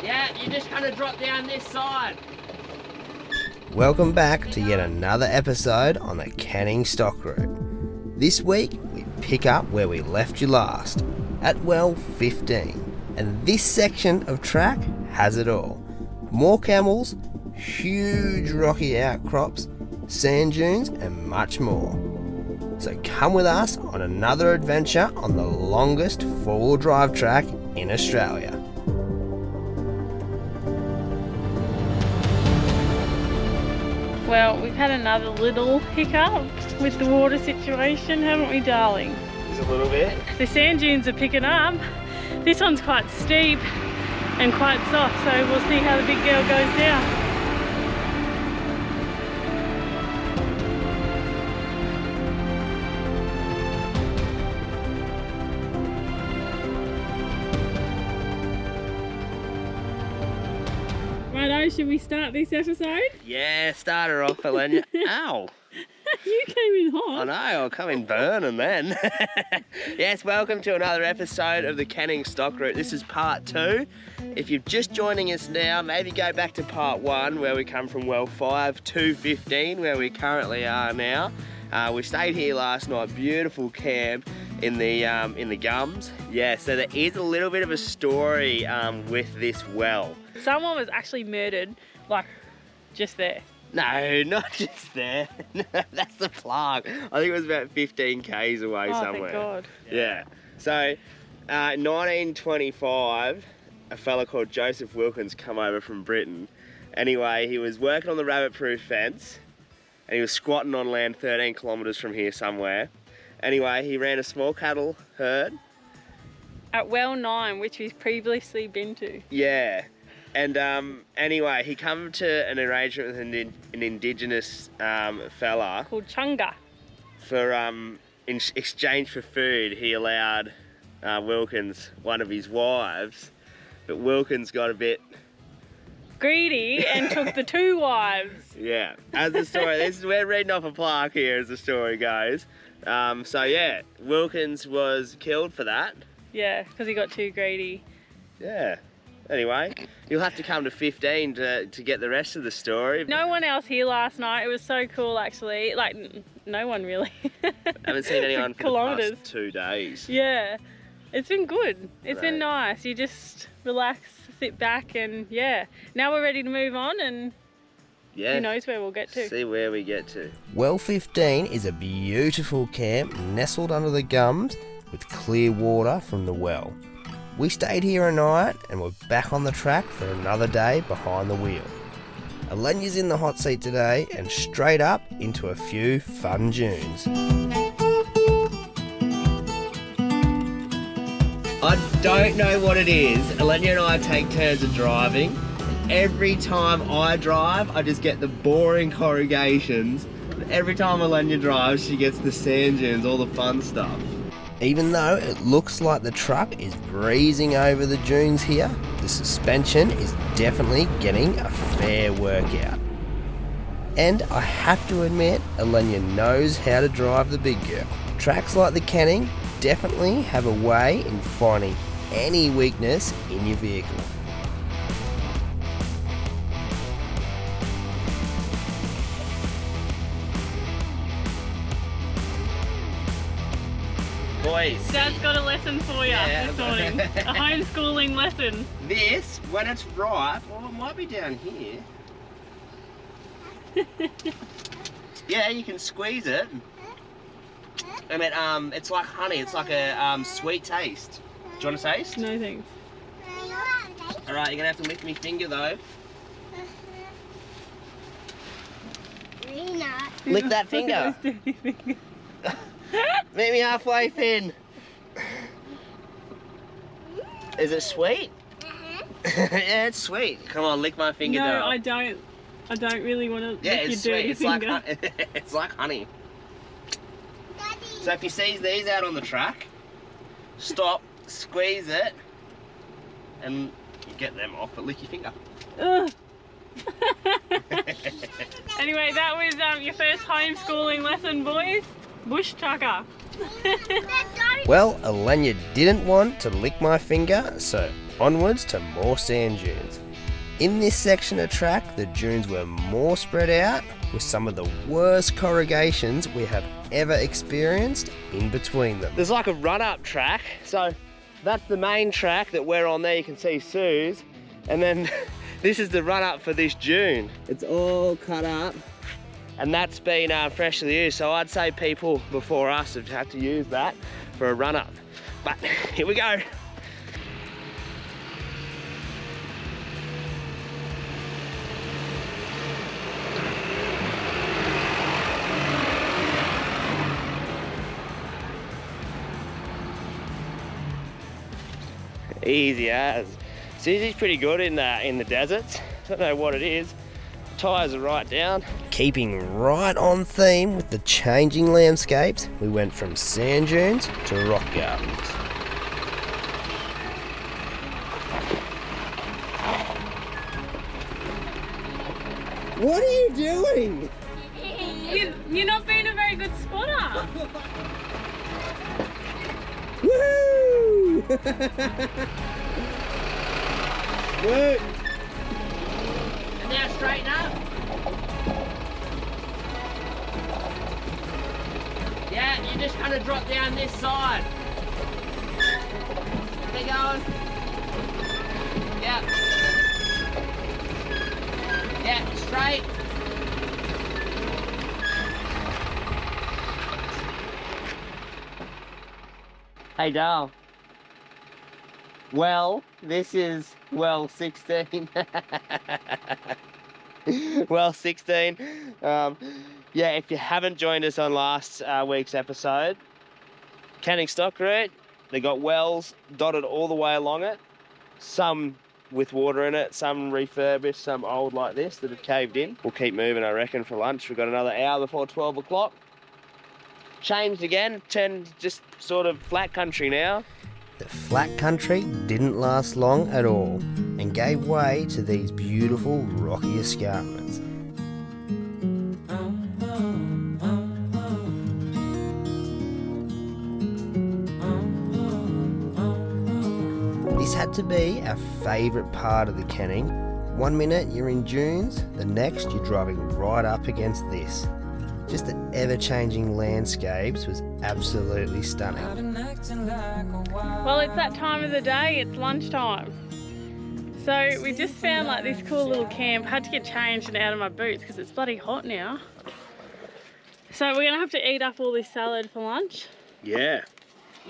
Yeah, you're just going to drop down this side. Welcome back to yet another episode on the Canning Stock Route. This week we pick up where we left you last, at well 15. And this section of track has it all. More camels, huge rocky outcrops, sand dunes and much more. So come with us on another adventure on the longest four-wheel drive track in Australia. Well, we've had another little hiccup with the water situation, haven't we, darling? Just a little bit. The sand dunes are picking up. This one's quite steep and quite soft, so we'll see how the big girl goes down. Righto, should we start this episode? Yeah, start her off, Elenia. Ow! You came in hot. I know, I'll come in burning then. Yes, welcome to another episode of the Canning Stock Route. This is part 2. If you're just joining us now, maybe go back to part 1 where we come from well 5 to 15 where we currently are now. We stayed here last night, beautiful camp in the 𝐬𝐮𝐩𝐸. Yeah, so there is a little bit of a story with this well. Someone was actually murdered, like, just there. No, not just there. That's the plaque. I think it was about 15 k's away somewhere. Thank God. Yeah. So, 1925, a fella called Joseph Wilkins come over from Britain. Anyway, he was working on the rabbit-proof fence, and he was squatting on land 13 kilometres from here somewhere. Anyway, he ran a small cattle herd. At well 9, which we've previously been to. Yeah. And anyway, he come to an arrangement with an indigenous fella Called 𝐿NCC𝐫. for in exchange for food. He allowed Wilkins one of his wives, but Wilkins got a bit greedy and took the 2 wives. Yeah, as the story. We're reading off a plaque here as the story goes. So yeah, Wilkins was killed for that. Yeah, because he got too greedy. Yeah. Anyway, you'll have to come to 15 to get the rest of the story. No one else here last night. It was so cool, actually. Like, no one really. Haven't seen anyone for Kilometres. the past 2 days. Yeah, it's been good. It's been Right. nice. You just relax, sit back, and yeah. Now we're ready to move on, and Yeah. who knows where we'll get to. See where we get to. Well 15 is a beautiful camp nestled under the 𝐬𝐮𝐸 with clear water from the well. We stayed here a night and we're back on the track for another day behind the wheel. Elenia's in the hot seat today and straight up into a few fun dunes. I don't know what it is. Elenia and I take turns of driving. Every time I drive, I just get the boring corrugations. Every time Elenia drives, she gets the sand dunes, all the fun stuff. Even though it looks like the truck is breezing over the dunes here, the suspension is definitely getting a fair workout. And I have to admit, Elenia knows how to drive the big girl. Tracks like the Canning definitely have a way in finding any weakness in your vehicle. Boys, Dad's got a lesson for you this morning. A homeschooling lesson. this, when it's ripe, well, it might be down here. Yeah, you can squeeze it. I mean, it's like honey. It's like a sweet taste. Do you want to taste? No thanks. All right, you're gonna have to lick me finger though. Lick that finger. Meet me halfway, Finn. Is it sweet? Yeah, it's sweet. Come on, lick my finger. No, though. I don't. I don't really want to Yeah, lick it's your sweet. dirty It's finger. like it's like honey. So if you see these out on the track, stop, squeeze it, and you get them off, but lick your finger. Ugh. Anyway, that was your first homeschooling lesson, boys. Bush tucker. Well, Elenia didn't want to lick my finger, so onwards to more sand dunes. In this section of track, the dunes were more spread out, with some of the worst corrugations we have ever experienced in between them. There's like a run-up track, so that's the main track that we're on there. You can see Sue's, and then this is the run-up for this dune. It's all cut up, and that's been freshly used, so I'd say people before us have had to use that for a run-up. But here we go. Easy as. Susie's pretty good in the deserts. Don't know what it is. Tyres are right down. Keeping right on theme with the changing landscapes, we went from sand dunes to rock gardens. What are you doing? You're not being a very good spotter. Woo! Woo! And now straighten up. Yeah, you just kind of drop down this side. Keep going. Yeah. Yeah, straight. Hey, Dale. Well, this is well 16. Well 16. Yeah, if you haven't joined us on last week's episode, Canning Stock Route, they got wells dotted all the way along it. Some with water in it, some refurbished, some old like this that have caved in. We'll keep moving, I reckon, for lunch. We've got another hour before 12 o'clock. Changed again, turned just sort of flat country now. The flat country didn't last long at all and gave way to these beautiful rocky escarpments. This had to be our favourite part of the Canning. One minute you're in dunes, the next you're driving right up against this. Just the ever-changing landscapes was absolutely stunning. Well, it's that time of the day, it's lunchtime. So we just found like this cool little camp. Had to get changed and out of my boots because it's bloody hot now. So we're gonna have to eat up all this salad for lunch. Yeah.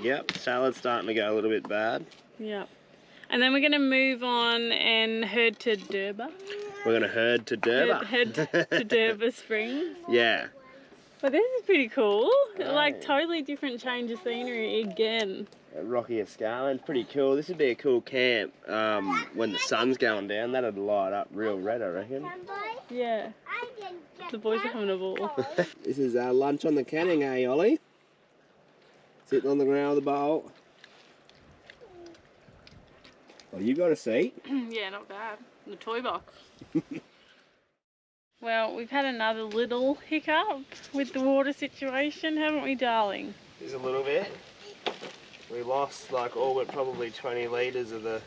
Yep, salad's starting to go a little bit bad. Yep. And then we're gonna move on and head to 𝐬𝐻𝐵𝐵. We're gonna herd to 𝐬𝐵. Head to 𝐬𝐵𝐵 Springs. Yeah. But this is pretty cool. Like totally different change of scenery again. Rocky Escarpment, pretty cool. This would be a cool camp when the sun's going down. That'd light up real red, I reckon. Yeah. The boys are having a ball. This is our lunch on the Canning, eh, Ollie? Sitting on the ground with a bowl. Well, you got a seat. Yeah, not bad. The toy box. Well, we've had another little hiccup with the water situation, haven't we, darling? Just a little bit. We lost like all but probably 20 litres of the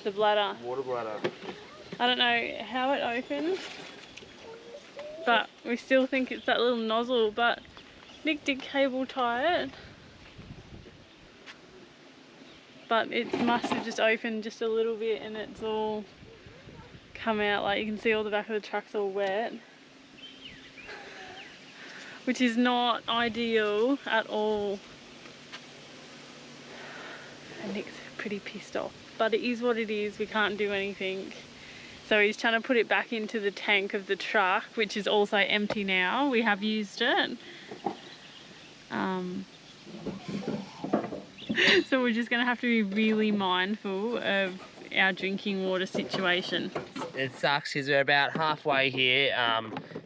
bladder. water bladder. I don't know how it opened, but we still think it's that little nozzle, but Nick did cable tie it. But it must have just opened just a little bit and it's all come out. Like you can see all the back of the truck's all wet, which is not ideal at all. And Nick's pretty pissed off, but it is what it is. We can't do anything. So he's trying to put it back into the tank of the truck, which is also empty now. We have used it. So we're just going to have to be really mindful of our drinking water situation. It sucks because we're about halfway here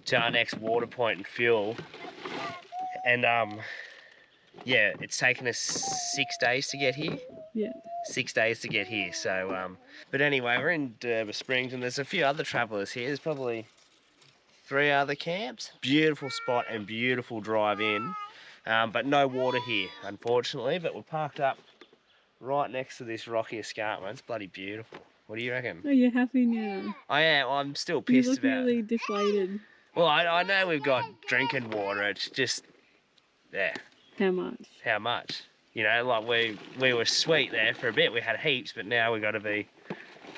to our next water point and fuel. And yeah, it's taken us 6 days to get here. Yeah. 6 days to get here. So, but anyway, we're in 𝐬𝐵𝐵 Springs and there's a few other travellers here. There's probably 3 other camps. Beautiful spot and beautiful drive in. But no water here, unfortunately. But we're parked up right next to this rocky escarpment. It's bloody beautiful. What do you reckon? Oh, you're happy now. I am. I'm still You pissed look about really deflated. Well, I know we've got drinking water. It's just, yeah. How much? How much? You know, like we were sweet there for a bit. We had heaps, but now we've got to be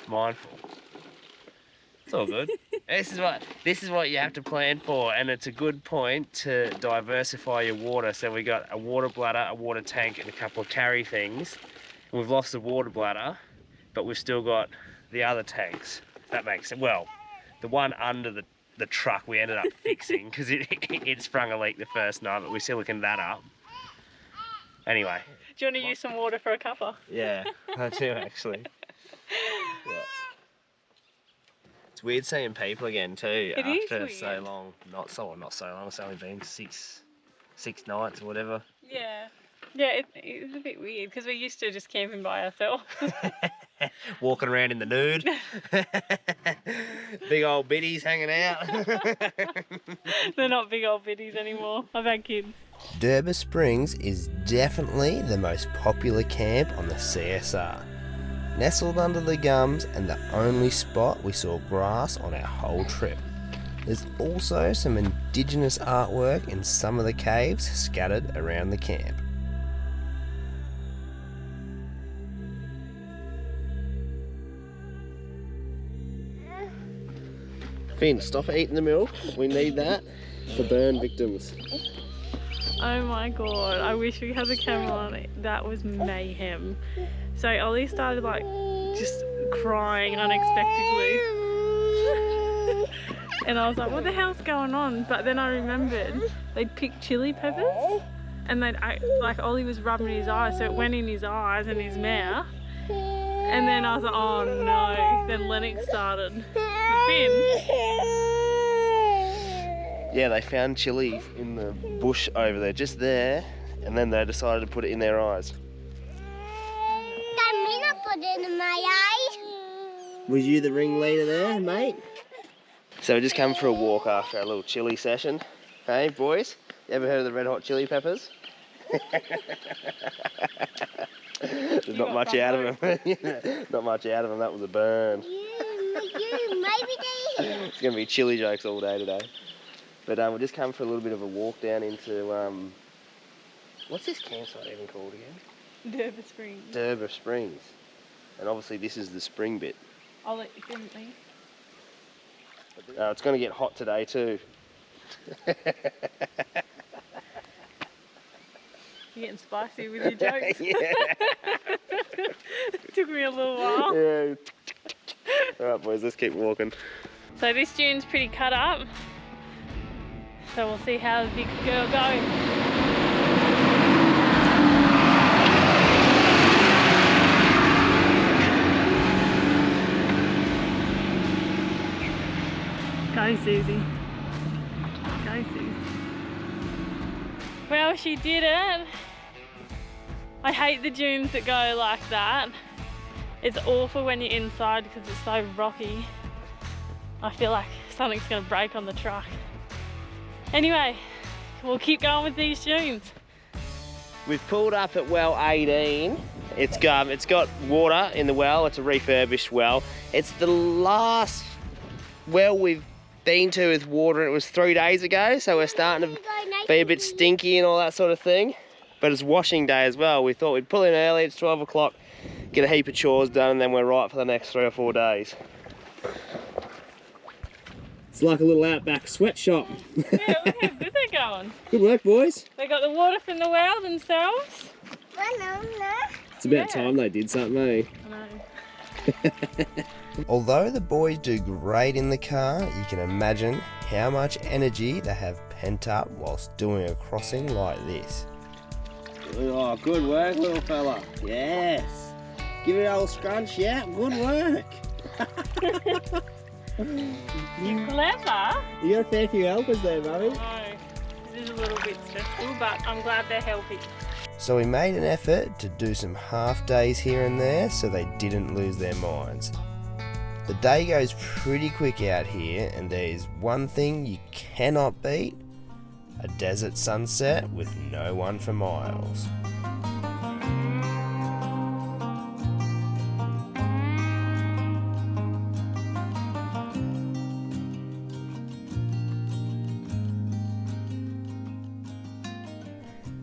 mindful. It's all good. This is what you have to plan for, and it's a good point to diversify your water. So we got a water bladder, a water tank, and a couple of carry things. We've lost the water bladder, but we've still got the other tanks. If that makes sense. Well, the one under the truck we ended up fixing because it sprung a leak the first night, but we siliconed that up. Anyway. Do you want to use some water for a cuppa? Yeah, I do actually. Yeah. It's weird seeing people again too after so long. Not so long. It's only been six nights or whatever. Yeah. Yeah, it's a bit weird because we're used to just camping by ourselves. Walking around in the nude. Big old biddies hanging out. They're not big old biddies anymore. I've had kids. 𝐸𝐵 Springs is definitely the most popular camp on the CSR. Nestled under the gums and the only spot we saw grass on our whole trip. There's also some indigenous artwork in some of the caves scattered around the camp. Finn, stop eating the milk. We need that for burn victims. Oh my god, I wish we had the camera on it. That was mayhem. So Ollie started like just crying unexpectedly. And I was like, what the hell's going on? But then I remembered they'd picked chili peppers and like Ollie was rubbing his eyes, so it went in his eyes and his mouth. And then I was like, oh no. Then Lennox started. Finn. Yeah, they found chili in the bush over there, just there, and then they decided to put it in their eyes. Can me not put it in my eyes? Was you the ringleader there, mate? So we just come for a walk after our little chili session. Hey, boys? You ever heard of the red hot chili peppers? There's not much out of them. Not much out of them. That was a burn. Maybe they... It's going to be chili jokes all day today. But we'll just come for a little bit of a walk down into... what's this campsite even called again? 𝐸𝐵 Springs. 𝐸𝐵 Springs. And obviously this is the spring bit. I'll let you film me. It's going to get hot today too. You're getting spicy with your jokes. Yeah. Took me a little while. Yeah. Alright boys, let's keep walking. So this dune's pretty cut up. So we'll see how the big girl goes. Go Susie. Go Susie. Well, she did it. I hate the dunes that go like that. It's awful when you're inside because it's so rocky. I feel like something's gonna break on the truck. Anyway, we'll keep going with these dunes. We've pulled up at well 18. It's got water in the well. It's a refurbished well. It's the last well we've been to with water. It was 3 days ago, so we're starting to be a bit stinky and all that sort of thing. But it's washing day as well. We thought we'd pull in early. It's 12 o'clock, get a heap of chores done, and then we're right for the next 3 or 4 days. It's like a little outback sweatshop. Yeah, look how good they're going. Good work, boys. They got the water from the well themselves. It's about time they did something, eh? I know. Although the boys do great in the car, you can imagine how much energy they have pent up whilst doing a crossing like this. Oh, good work, little fella. Yes. Give it a little scrunch, yeah. Good work. You're clever. You got a fair few helpers there, mummy. No, it is a little bit stressful, but I'm glad they're helping. So we made an effort to do some half days here and there so they didn't lose their minds. The day goes pretty quick out here, and there's one thing you cannot beat: a desert sunset with no one for miles.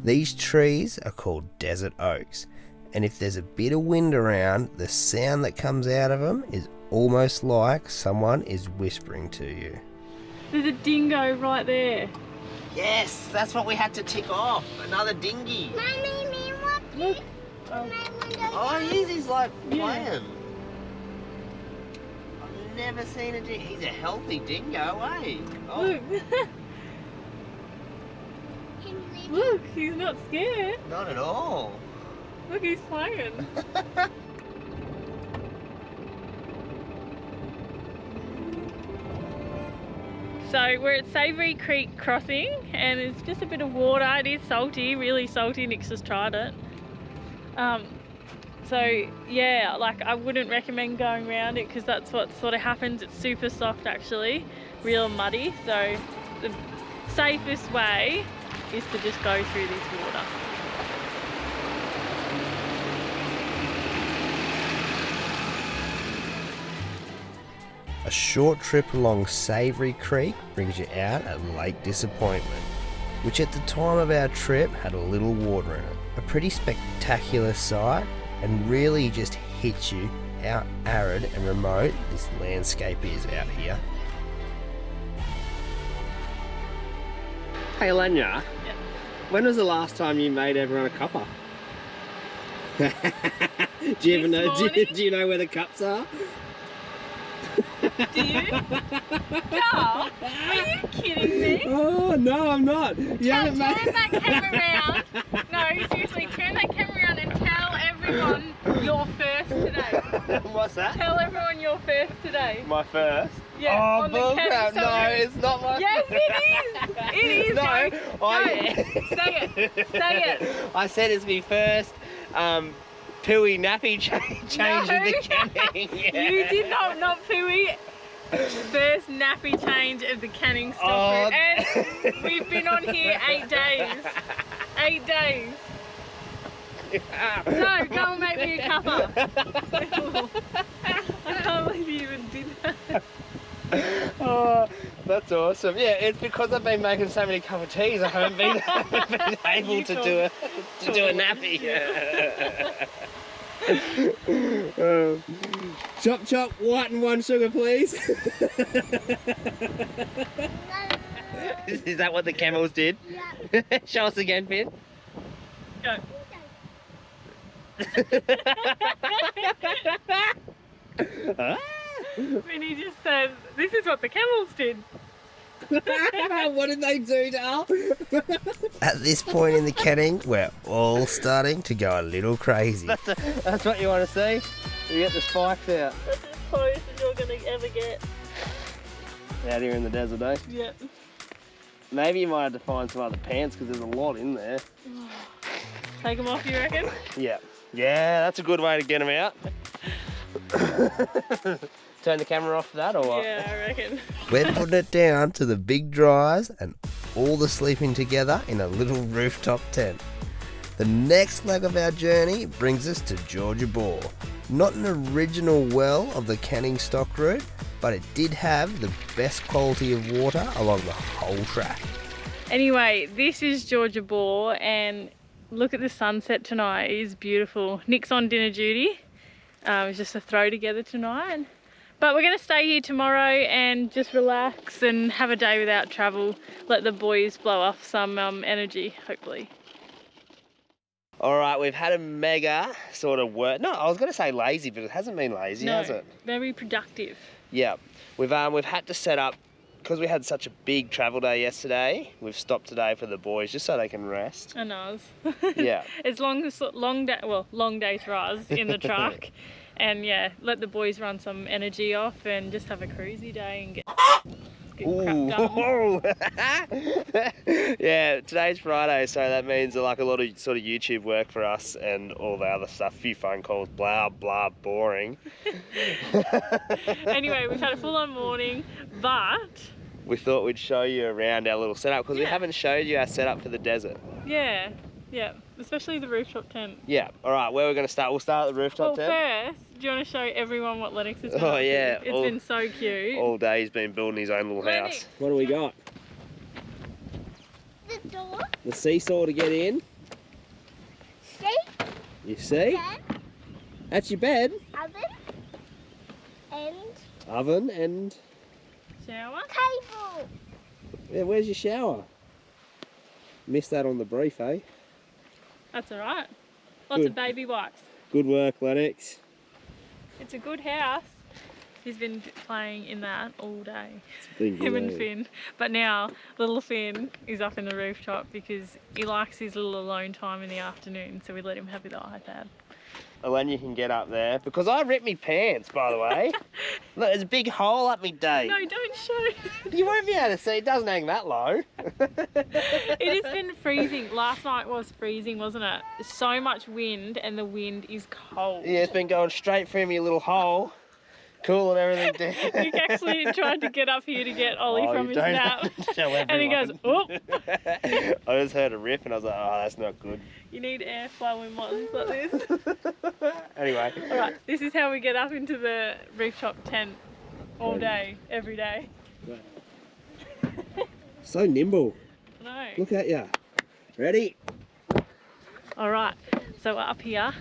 These trees are called desert oaks, and if there's a bit of wind around, the sound that comes out of them is almost like someone is whispering to you. There's a dingo right there. Yes, that's what we had to tick off. Another dinghy. Mommy, what? Look. Oh, he's like playing. I've never seen a dingo. He's a healthy dingo, eh? Oh. Look. Look, he's not scared. Not at all. Look, he's playing. So we're at Savoury Creek Crossing and it's just a bit of water. It is salty, really salty. Nick's just tried it. So yeah, like I wouldn't recommend going around it because that's what sort of happens. It's super soft actually, real muddy. So the safest way is to just go through this water. A short trip along Savoury Creek brings you out at Lake Disappointment, which at the time of our trip had a little water in it. A pretty spectacular sight and really just hits you how arid and remote this landscape is out here. Hey, Anya. Yeah. When was the last time you made everyone a cuppa? Do you ever know? Do you know where the cups are? Do you? Carl, are you kidding me? Oh no, I'm not. You haven't Turn made. that camera around. No, seriously, turn that camera around and tell everyone you're first today. What's that? Tell everyone you're first today. My first. Yeah, Oh, on the bullcrap! camera. No, it's not my. Yes, it is. It is. No. Joe. Oh Go. yeah. Say it. Say it. I said it's my first pooey nappy change of the canning. You did not pooey. First nappy change of the canning stock route. And we've been on here 8 days. 8 days. So go and make me a cuppa. I can't believe you even did that. Oh, that's awesome. Yeah, it's because I've been making so many cup of teas. I haven't been able to do a nappy. Chop chop, white and 1 sugar, please. Is that what the camels did? Yeah. Show us again, Finn. Go. When he just said, this is what the camels did. What did they do, Dal? At this point in the canning, we're all starting to go a little crazy. That's what you want to see? You get the spikes out. That's as close as you're going to ever get. Out here in the desert, eh? Yeah. Maybe you might have to find some other pants because there's a lot in there. Take them off, you reckon? Yeah. Yeah, that's a good way to get them out. Turn the camera off for that or what? Yeah, I reckon. We're putting it down to the big dries and all the sleeping together in a little rooftop tent. The next leg of our journey brings us to 𝐬𝐻𝐫𝐭. Not an original well of the canning stock route, but it did have the best quality of water along the whole track. Anyway, this is 𝐬𝐻𝐫𝐿 and look at the sunset tonight. It is beautiful. Nick's on dinner duty. It's just a throw together tonight. But we're going to stay here tomorrow and just relax and have a day without travel. Let the boys blow off some energy, hopefully. All right, we've had a mega sort of work. No, I was going to say lazy, but it hasn't been lazy, has it? Very productive. Yeah, we've had to set up because we had such a big travel day yesterday. We've stopped today for the boys just so they can rest. I know. Yeah. It's long day for us in the truck. And yeah, let the boys run some energy off and just have a cruisy day and get crap done. Yeah, today's Friday, so that means like a lot of sort of YouTube work for us and all the other stuff. A few phone calls, blah, blah, boring. Anyway, we've had a full-on morning, but... we thought we'd show you around our little setup because we haven't showed you our setup for the desert. Yeah, especially the rooftop tent. Yeah, all right, where we're going to start? We'll start at the rooftop tent. First, do you want to show everyone what Lennox has been Oh, up to? yeah. It's been so cute. All day he's been building his own little Lennox. house. What do we got? The door. The seesaw to get in. You see? Bed, That's your bed. oven, and Oven and... Shower? table. Yeah, where's your shower? Missed that on the brief, eh? That's alright. Lots Good. of baby wipes. Good work, Lennox. It's a good house. He's been playing in that all day. It's been good, Him and eh? Finn. But now little Finn is up in the rooftop because he likes his little alone time in the afternoon, so we let him have the iPad. And when you can get up there, because I ripped me pants, by the way. Look, there's a big hole up me day. No, don't show. You won't be able to see, it doesn't hang that low. It has been freezing. Last night was freezing, wasn't it? So much wind and the wind is cold. Yeah, it's been going straight through me little hole. Cooling everything down. Nick actually tried to get up here to get Ollie Oh, from you his don't nap. have to tell And he goes, everyone. oh, I just heard a rip and I was like, oh, that's not good. you need airflow in ones like this. Anyway. Alright, this is how we get up into the rooftop tent all day, every day. So nimble. No. Look at ya. Ready? Alright, so we're up here.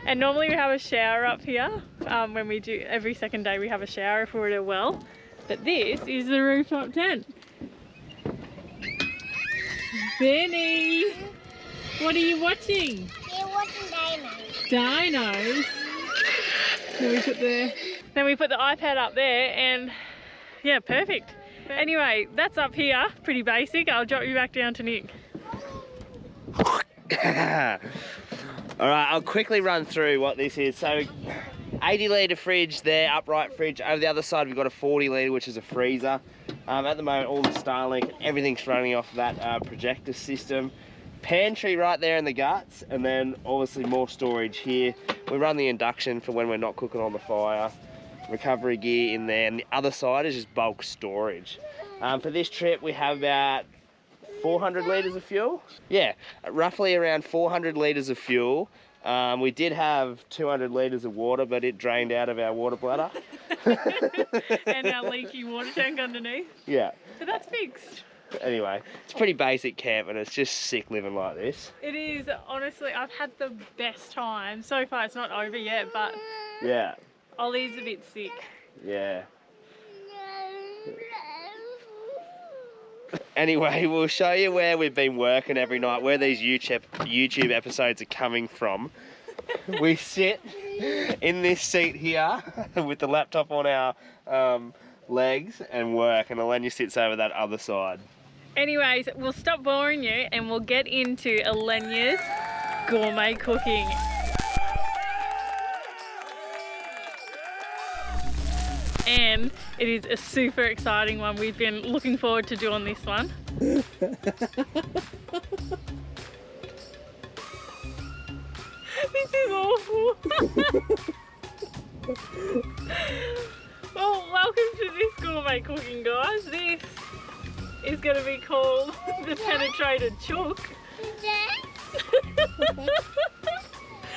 And normally we have a shower up here. When we do, every second day we have a shower if we're at a well. But this is the rooftop tent. Benny, what are you watching? You're watching dinos. Dinos. Then we put the iPad up there and yeah, perfect. Anyway, that's up here, pretty basic. I'll drop you back down to Nick. Alright, I'll quickly run through what this is. So, 80 litre fridge there, upright fridge. Over the other side we've got a 40 litre, which is a freezer. At the moment all the Starlink, everything's running off that projector system. Pantry right there in the guts, and then obviously more storage here. We run the induction for when we're not cooking on the fire. Recovery gear in there, and the other side is just bulk storage. For this trip we have about 400 litres of fuel. Yeah, roughly around 400 litres of fuel. We did have 200 litres of water, but it drained out of our water bladder. And our leaky water tank underneath. Yeah. So that's fixed. Anyway, it's pretty basic camp and it's just sick living like this. It is, honestly, I've had the best time. So far it's not over yet, but Yeah. Ollie's a bit sick. Yeah. Anyway, we'll show you where we've been working every night, where these YouTube episodes are coming from. We sit in this seat here with the laptop on our legs and work, and Elenia sits over that other side. Anyways, we'll stop boring you and we'll get into Elenia's gourmet cooking. And it is a super exciting one. We've been looking forward to doing this one. This is awful. Well, welcome to this gourmet cooking, guys. This is going to be called the penetrated chook.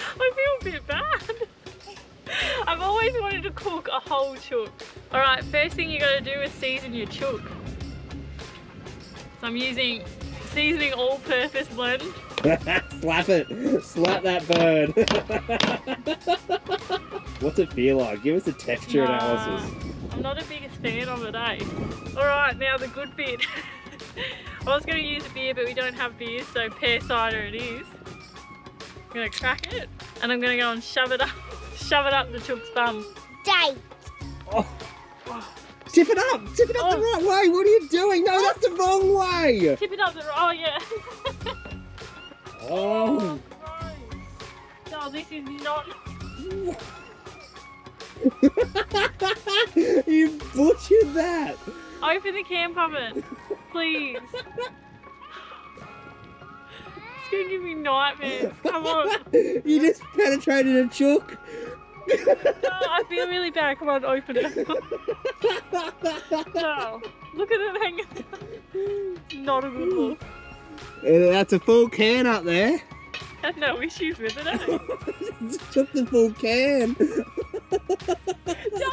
I feel a bit bad. I've always wanted to cook a whole chook. Alright, first thing you got to do is season your chook. So I'm using seasoning all-purpose blend. Slap it! Slap that bird! What's it feel like? Give us a texture analysis. I'm not the biggest fan of it, eh? Alright, now the good bit. I was going to use a beer, but we don't have beers, so pear cider it is. I'm going to crack it, and I'm going to go and shove it up the chook's bum. Date. Oh. Tip it up! Tip it up the right way! What are you doing? No, that's the wrong way! Tip it up the oh yeah. Oh! No, this is not. You butchered that! Open the camp oven, please. It's gonna give me nightmares. Come on. You just penetrated a chook! No, I feel really bad. Come on, open it. No, look at it hanging. Not a good look. That's a full can up there. Had no issues with it, eh? Took the full can. No,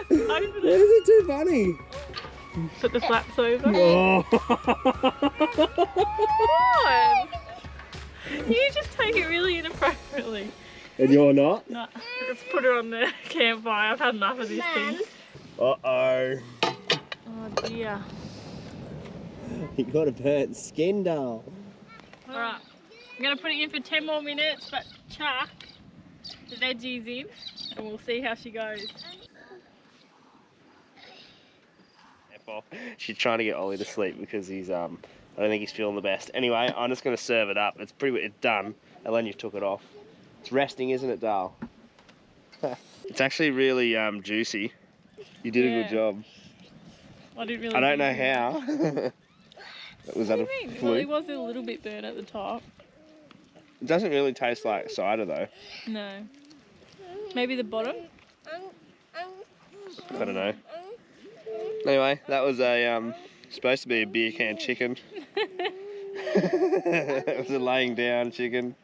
open Why it. is it too funny? Put the flaps over. Oh. What? You just take it really inappropriately. And you're not? No, let's put her on the campfire. I've had enough of this thing. Uh-oh. Oh dear. You got a burnt skin, doll. Alright, I'm going to put it in for 10 more minutes, but chuck the veggies in and we'll see how she goes. F off. She's trying to get Ollie to sleep because he's, I don't think he's feeling the best. Anyway, I'm just going to serve it up. It's done, and then you took it off. It's resting, isn't it, Dal? It's actually really juicy. You did a good job. I didn't really. I don't know how. Was that a fluke? Well, it was a little bit burnt at the top. It doesn't really taste like cider though. No. Maybe the bottom? I don't know. Anyway, that was a supposed to be a beer can chicken. It was a laying down chicken.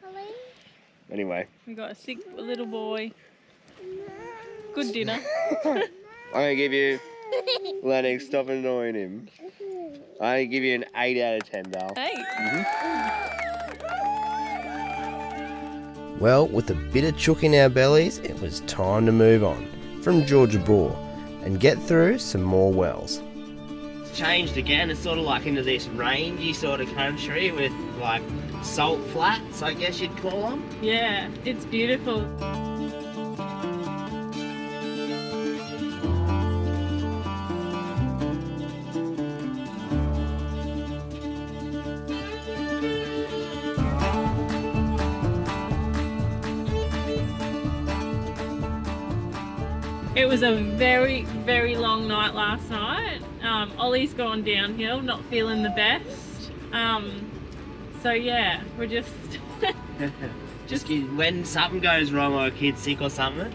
Anyway. We got a sick little boy. Good dinner. I'm gonna give you, Lennox, stop annoying him. I'm gonna give you an 8 out of 10, Dal. 8? Well, with a bit of chook in our bellies, it was time to move on from 𝐬𝐻𝐫𝐭 and get through some more wells. It's changed again. It's sort of like into this rangy sort of country with like salt flats, I guess you'd call them. Yeah, it's beautiful. It was a very, very long night last night. Ollie's gone downhill, not feeling the best. So yeah, we're just... Just when something goes wrong or a kid's sick or something,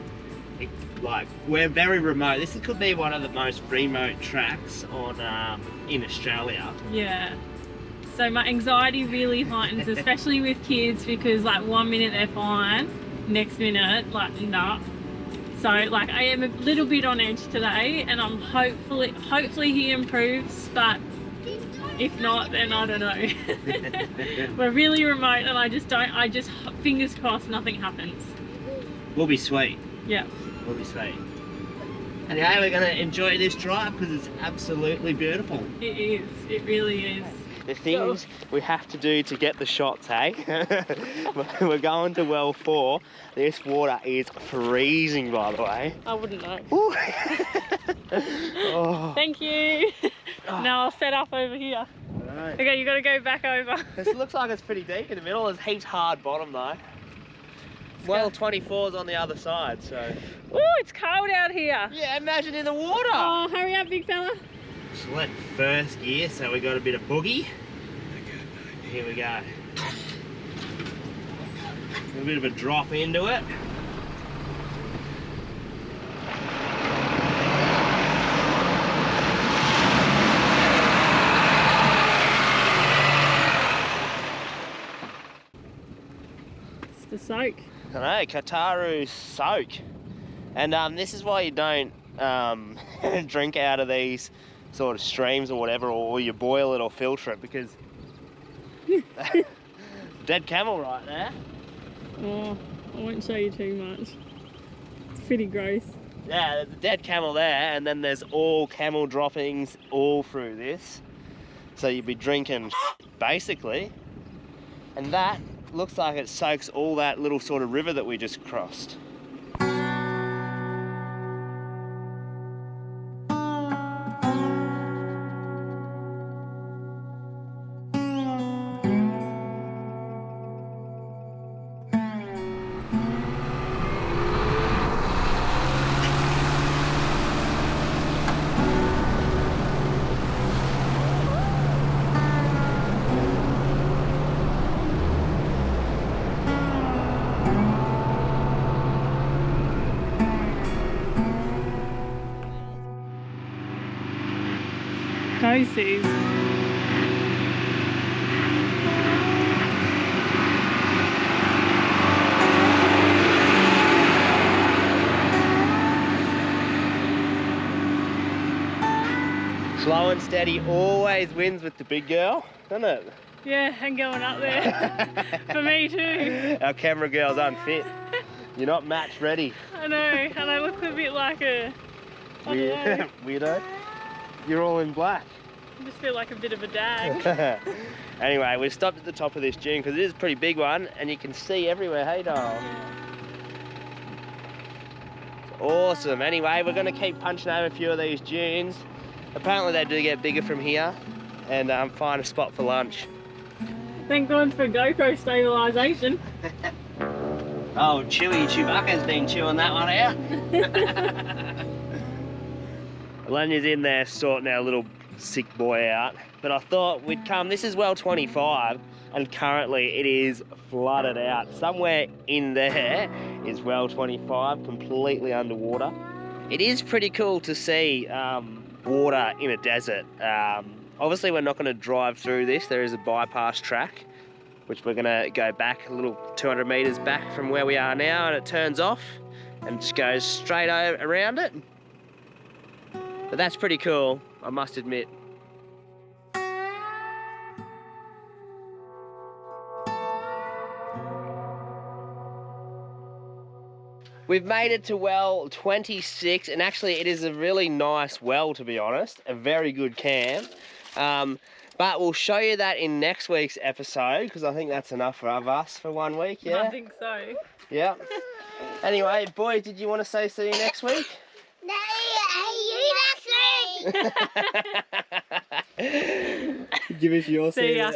like we're very remote. This could be one of the most remote tracks on in Australia. Yeah. So my anxiety really heightens, especially with kids, because like 1 minute they're fine, next minute like nah. So like I am a little bit on edge today, and I'm hopefully he improves, but if not, then I don't know. We're really remote, and I just fingers crossed nothing happens. We'll be sweet. Yeah. We'll be sweet. Anyway, we're going to enjoy this drive because it's absolutely beautiful. It is. It really is. The things we have to do to get the shots, hey? We're going to well 4. This water is freezing, by the way. I wouldn't know. Oh. Thank you. Now I'll set up over here. Right. Okay, you got to go back over. This looks like it's pretty deep in the middle. There's heaps hard bottom though. Well, 24's on the other side, so. Ooh, it's cold out here. Yeah, imagine in the water. Oh, hurry up, big fella. Select first gear, so we got a bit of boogie. Here we go. A bit of a drop into it. It's the soak. I know, Kataru soak. And this is why you don't drink out of these sort of streams or whatever, or you boil it or filter it, because dead camel right there. Oh, I won't show you too much. It's pretty gross. Yeah, there's a dead camel there, and then there's all camel droppings all through this. So you'd be drinking basically. And that looks like it soaks all that little sort of river that we just crossed. Cozies. Slow and steady always wins with the big girl, doesn't it? Yeah, and going up there. For me too. Our camera girl's unfit. You're not match ready. I know, and I look a bit like a... I don't know. Weirdo. You're all in black. I just feel like a bit of a dag. Anyway, we've stopped at the top of this dune because it is a pretty big one and you can see everywhere, hey doll. It's awesome. Anyway, we're going to keep punching over a few of these dunes. Apparently they do get bigger from here and find a spot for lunch. Thank God for GoPro stabilisation. Oh, 𝐬𝐮𝐩𝐫𝐭's been chewing that one out. Lenya's in there sorting our little sick boy out, but I thought we'd come. This is well 25 and currently it is flooded out. Somewhere in there is well 25 completely underwater. It is pretty cool to see water in a desert. Obviously we're not going to drive through this. There is a bypass track which we're going to go back a little 200 meters back from where we are now, and it turns off and just goes straight around it. But that's pretty cool, I must admit. We've made it to well 26, and actually it is a really nice well, to be honest. A very good camp. But we'll show you that in next week's episode, because I think that's enough of us for 1 week, yeah? I think so. Yeah. Anyway, boys, did you want to say see you next week? See you next week. Give us your See ya.